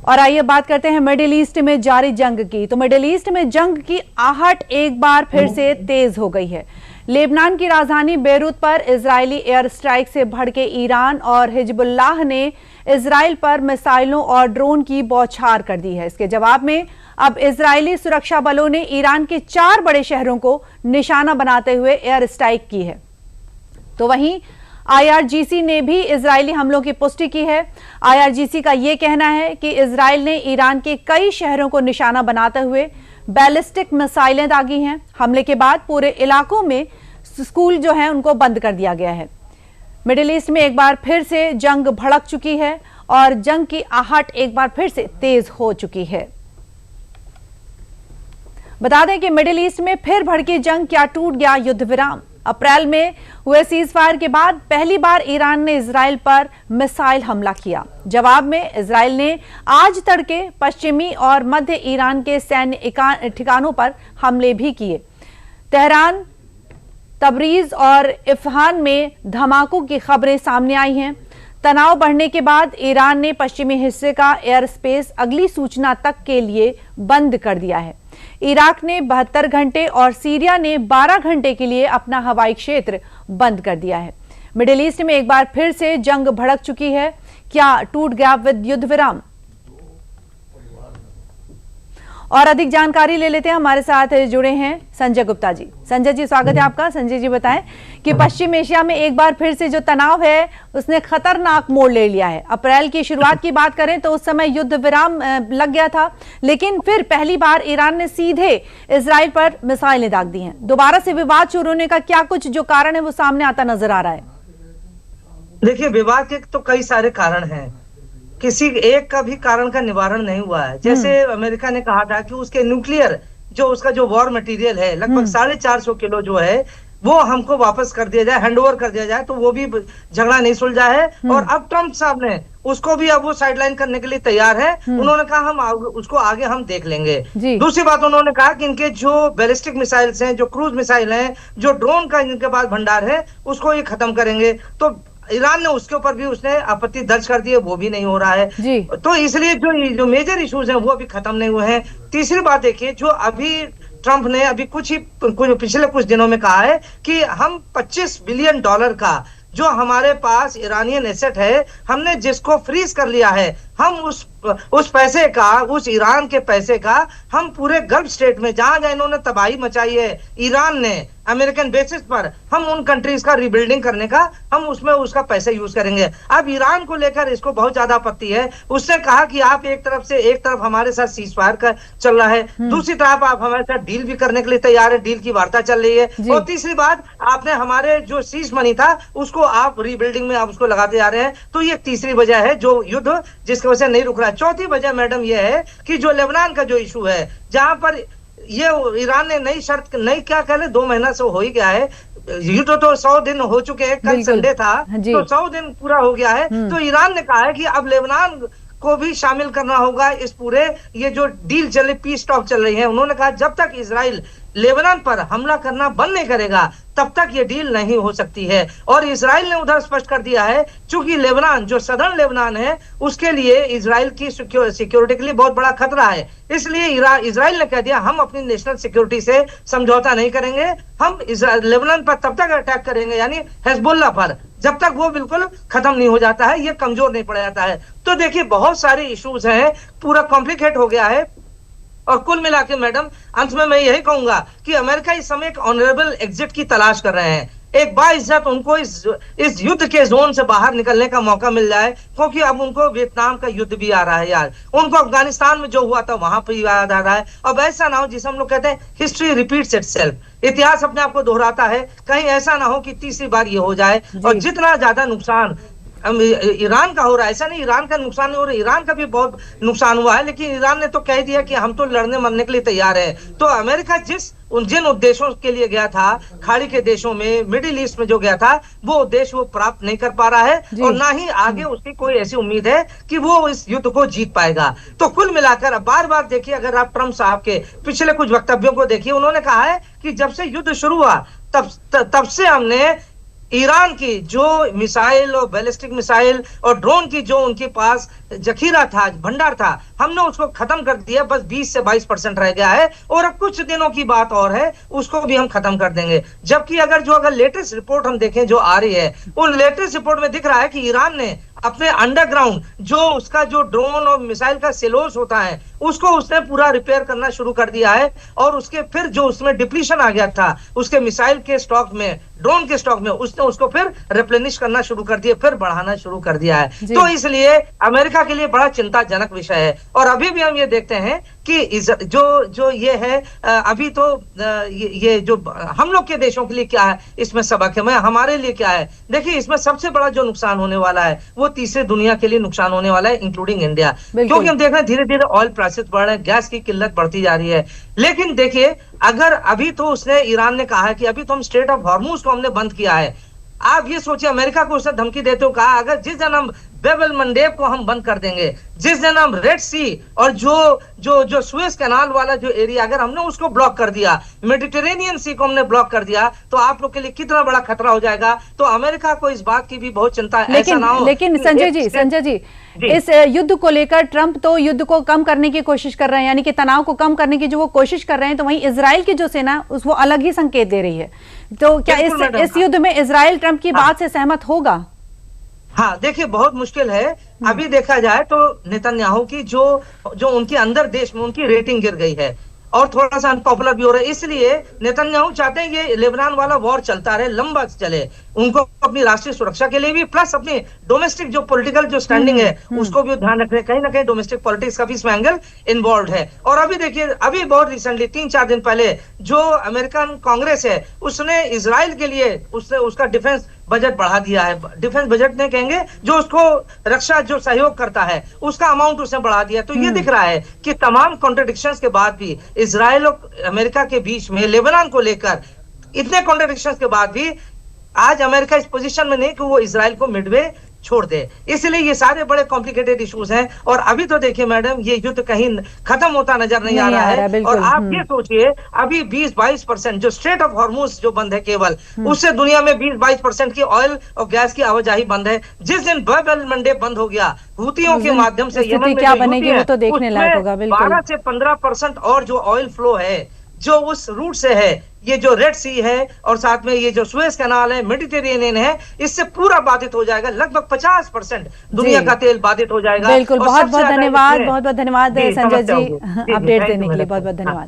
और आइए बात करते हैं मिडिल ईस्ट में जारी जंग की। तो मिडिल ईस्ट में जंग की आहट एक बार फिर से तेज हो गई है। लेबनान की राजधानी बेरूत पर इजरायली एयर स्ट्राइक से भड़के ईरान और हिजबुल्लाह ने इजराइल पर मिसाइलों और ड्रोन की बौछार कर दी है। इसके जवाब में अब इजरायली सुरक्षा बलों ने ईरान के 4 बड़े शहरों को निशाना बनाते हुए एयर स्ट्राइक की है। तो वहीं IRGC ने भी इजरायली हमलों की पुष्टि की है। IRGC का यह कहना है कि इजराइल ने ईरान के कई शहरों को निशाना बनाते हुए बैलिस्टिक मिसाइलें दागी हैं। हमले के बाद पूरे इलाकों में स्कूल जो हैं उनको बंद कर दिया गया है। मिडिल ईस्ट में एक बार फिर से जंग भड़क चुकी है और जंग की आहट एक बार फिर से तेज हो चुकी है। बता दें कि मिडिल ईस्ट में फिर भड़की जंग, क्या टूट गया युद्ध विराम? अप्रैल में हुए सीज फायर के बाद पहली बार ईरान ने इजराइल पर मिसाइल हमला किया। जवाब में इजराइल ने आज तड़के पश्चिमी और मध्य ईरान के सैन्य ठिकानों पर हमले भी किए। तेहरान, तबरीज और इस्फहान में धमाकों की खबरें सामने आई हैं। तनाव बढ़ने के बाद ईरान ने पश्चिमी हिस्से का एयर स्पेस अगली सूचना तक के लिए बंद कर दिया है। इराक ने 72 घंटे और सीरिया ने 12 घंटे के लिए अपना हवाई क्षेत्र बंद कर दिया है। मिडिल ईस्ट में एक बार फिर से जंग भड़क चुकी है। क्या टूट गया युद्ध विराम? और अधिक जानकारी ले लेते हैं, हमारे साथ जुड़े हैं संजय गुप्ता जी। संजय जी, स्वागत है आपका। संजय जी बताएं कि पश्चिम एशिया में एक बार फिर से जो तनाव है उसने खतरनाक मोड़ ले लिया है। अप्रैल की शुरुआत की बात करें तो उस समय युद्ध विराम लग गया था, लेकिन फिर पहली बार ईरान ने सीधे इजराइल पर मिसाइलें दाग दी हैं। दोबारा से विवाद शुरू होने का क्या कुछ जो कारण है वो सामने आता नजर आ रहा है? देखिए, विवाद के तो कई सारे कारण हैं, किसी एक का भी कारण का निवारण नहीं हुआ है। जैसे अमेरिका ने कहा था कि उसके न्यूक्लियर उसका जो वॉर मटेरियल है लगभग 450 किलो जो है वो हमको वापस कर दिया जाए, हैंडओवर कर दिया जाए, तो वो भी झगड़ा नहीं सुलझा है। और अब ट्रम्प साहब ने उसको भी अब वो साइडलाइन करने के लिए तैयार है। उन्होंने कहा हम उसको आगे हम देख लेंगे। दूसरी बात, उन्होंने कहा कि इनके जो बैलिस्टिक मिसाइल्स हैं, जो क्रूज मिसाइल हैं, जो ड्रोन का इनके पास भंडार है, उसको ये खत्म करेंगे। तो ईरान ने उसके ऊपर भी उसने आपत्ति दर्ज कर दी है, वो भी नहीं हो रहा है। तो इसलिए जो मेजर इश्यूज हैं वो अभी खत्म नहीं हुए हैं। तीसरी बात देखिए, जो अभी ट्रंप ने अभी पिछले कुछ दिनों में कहा है कि हम $25 बिलियन का जो हमारे पास ईरानियन एसेट है, हमने जिसको फ्रीज कर लिया है, हम उस पैसे का, उस ईरान के पैसे का हम पूरे गल्फ स्टेट में जहां जहां इन्होंने तबाही मचाई है ईरान ने अमेरिकन बेसिस पर, हम उन कंट्रीज का रिबिल्डिंग करने का हम उसमें उसका पैसा यूज करेंगे। अब ईरान को लेकर इसको बहुत ज्यादा आपत्ति है। उसने कहा कि आप एक तरफ हमारे साथ सीज फायर का चल रहा है, दूसरी तरफ आप हमारे साथ डील भी करने के लिए तैयार है, डील की वार्ता चल रही है, और तीसरी बात, आपने हमारे जो सीज मनी था उसको आप रिबिल्डिंग में आप उसको लगाते जा रहे हैं। तो ये तीसरी वजह है जो युद्ध जिसकी वजह से नहीं रुक रहा है। चौथी वजह मैडम यह है कि जो लेबनान का जो इशू है, जहां पर ये ईरान ने नई शर्त, नई क्या कह ले, 2 महीना से हो ही गया है, युद्ध तो 100 दिन हो चुके हैं, कल संडे था तो 100 दिन पूरा हो गया है। तो ईरान ने कहा है कि अब लेबनान को भी शामिल करना होगा इस पूरे ये जो डील चल रही, पीस टॉक चल रही है। उन्होंने कहा जब तक इजराइल लेबनान पर हमला करना बंद नहीं करेगा तब तक ये डील नहीं हो सकती है। और इजराइल ने उधर स्पष्ट कर दिया है, चूंकि लेबनान जो सदर्न लेबनान है उसके लिए इजराइल की सिक्योरिटी के लिए बहुत बड़ा खतरा है, इसलिए इजराइल ने कह दिया हम अपनी नेशनल सिक्योरिटी से समझौता नहीं करेंगे, हम लेबनान पर तब तक अटैक करेंगे, यानी हिजबुल्लाह पर, जब तक वो बिल्कुल खत्म नहीं हो जाता है, ये कमजोर नहीं पड़ जाता है। तो देखिए, बहुत सारे इश्यूज हैं, पूरा कॉम्प्लिकेट हो गया है। और कुल मिला के मैडम, अंत में मैं यही कहूंगा कि अमेरिका इस समय एक ऑनरेबल एग्जिट की तलाश कर रहे हैं, एक बाइज्जत उनको इस युद्ध के जोन से बाहर निकलने का मौका मिल जाए, क्योंकि अब उनको वियतनाम का युद्ध भी आ रहा है यार, उनको अफगानिस्तान में जो हुआ था वहां पर याद आ रहा है। अब ऐसा ना हो, जिसे हम लोग कहते हैं हिस्ट्री रिपीट्स इटसेल्फ, इतिहास अपने आप को दोहराता है, कहीं ऐसा ना हो कि तीसरी बार ये हो जाए। और जितना ज्यादा नुकसान ईरान का हो रहा है, ऐसा नहीं ईरान का नुकसान नहीं हो रहा, ईरान का भी बहुत नुकसान हुआ है, लेकिन ईरान ने तो कह दिया कि हम तो लड़ने मरने के लिए तैयार है। तो अमेरिका जिन उद्देश्यों के लिए गया था, खाड़ी के देशों में, मिडिल ईस्ट में जो गया था, वो उद्देश्य वो प्राप्त नहीं कर पा रहा है, और ना ही आगे उसकी कोई ऐसी उम्मीद है कि वो इस युद्ध को जीत पाएगा। तो कुल मिलाकर बार बार देखिए, अगर आप ट्रम्प साहब के पिछले कुछ वक्तव्यों को देखिए, उन्होंने कहा है कि जब से युद्ध शुरू हुआ तब से हमने ईरान की जो मिसाइल और बैलिस्टिक मिसाइल और ड्रोन की जो उनके पास जखीरा था, भंडार था, हमने उसको खत्म कर दिया, बस 20 से 22% रह गया है और अब कुछ दिनों की बात और है, उसको भी हम खत्म कर देंगे। जबकि अगर लेटेस्ट रिपोर्ट हम देखें जो आ रही है, उन लेटेस्ट रिपोर्ट में दिख रहा है कि ईरान ने अपने अंडरग्राउंड जो उसका जो ड्रोन और मिसाइल का सिलोस होता है उसको उसने पूरा रिपेयर करना शुरू कर दिया है, और उसके फिर जो उसमें डिप्लीशन आ गया था उसके मिसाइल के स्टॉक में, ड्रोन के स्टॉक में, उसने उसको फिर रिप्लेनिश करना शुरू कर दिया, फिर बढ़ाना शुरू कर दिया है। तो इसलिए अमेरिका के लिए बड़ा चिंताजनक विषय है। और अभी भी हम ये देखते हैं कि जो ये है, अभी तो ये जो हम लोग के देशों के लिए क्या है इसमें सबक है, हमारे लिए क्या है। देखिए, इसमें सबसे बड़ा जो नुकसान होने वाला है वो तीसरे दुनिया के लिए नुकसान होने वाला है, इंक्लूडिंग इंडिया, क्योंकि हम देख रहे हैं धीरे धीरे ऑयल प्राइसेस बढ़ रहे हैं, गैस की किल्लत बढ़ती जा रही है। लेकिन देखिए, अगर अभी तो उसने, ईरान ने कहा है कि अभी तो हम स्ट्रेट ऑफ हॉर्मुज को हमने बंद किया है। आप ये सोचिए, अमेरिका को उसने धमकी देते हुए कहा, अगर जिस दिन हम बेबल मंडेब को हम बंद कर देंगे, जिस दिन हम रेड सी और जो सुएज कैनाल वाला जो एरिया, अगर हमने उसको ब्लॉक कर दिया, मेडिटेरेनियन सी को हमने ब्लॉक कर दिया, तो आप लोग के लिए कितना बड़ा खतरा हो जाएगा। तो अमेरिका को इस बात की भी बहुत चिंता है। ऐसा ना हो। लेकिन संजय जी इस युद्ध को लेकर ट्रंप तो युद्ध को कम करने की कोशिश कर रहे हैं, यानी कि तनाव को कम करने की जो वो कोशिश कर रहे हैं, तो वहीं इजराइल की जो सेना वो अलग ही संकेत दे रही है। तो क्या इस युद्ध में इजराइल ट्रंप की बात से सहमत होगा? हाँ, देखिए, बहुत मुश्किल है। अभी देखा जाए तो नेतन्याहू की जो उनके अंदर देश में उनकी रेटिंग गिर गई है और थोड़ा सा अनपॉपुलर भी हो रहा है। इसलिए नेतन्याहू चाहते हैं ये लेबनान वाला वॉर चलता रहे, लंबा चले, उनको अपनी राष्ट्रीय सुरक्षा के लिए भी, प्लस अपनी डोमेस्टिक जो पॉलिटिकल जो स्टैंडिंग है उसको भी ध्यान रखने, कहीं ना कहीं डोमेस्टिक पॉलिटिक्स का भी इसमें एंगल इन्वॉल्व है। और अभी देखिए, अभी बहुत रिसेंटली 3-4 दिन पहले जो अमेरिकन कांग्रेस है उसने इजराइल के लिए उसका डिफेंस बजट बढ़ा दिया है। डिफेंस बजट नहीं कहेंगे, जो उसको रक्षा जो सहयोग करता है उसका अमाउंट उसने बढ़ा दिया। तो ये दिख रहा है कि तमाम कॉन्ट्रडिक्शंस के बाद भी, इजराइल और अमेरिका के बीच में लेबनान को लेकर इतने कॉन्ट्रडिक्शंस के बाद भी, आज अमेरिका इस पोजीशन में नहीं कि वो इजराइल को मिडवे छोड़ दे। इसलिए ये सारे बड़े कॉम्प्लिकेटेड इश्यूज हैं। और अभी तो देखिए मैडम, ये युद्ध कहीं खत्म होता नजर नहीं आ रहा है। और आप ये सोचिए, अभी 20-22% जो स्ट्रेट ऑफ हॉर्मुज जो बंद है केवल, उससे दुनिया में 20-22% की ऑयल और गैस की आवाजाही बंद है। जिस दिन बाब-एल मंडेब बंद हो गया हुतियों के माध्यम से, यमन में क्या बनेगी वो तो देखने लायक होगा। 12 से 15% और जो ऑयल फ्लो है जो उस रूट से है, ये जो रेड सी है और साथ में ये जो सुएज कैनाल है, मेडिटेरेनियन है, इससे पूरा बाधित हो जाएगा। लगभग 50% दुनिया का तेल बाधित हो जाएगा। बिल्कुल, बहुत बहुत धन्यवाद, बहुत बहुत धन्यवाद संजय जी अपडेट देने के लिए, बहुत बहुत धन्यवाद।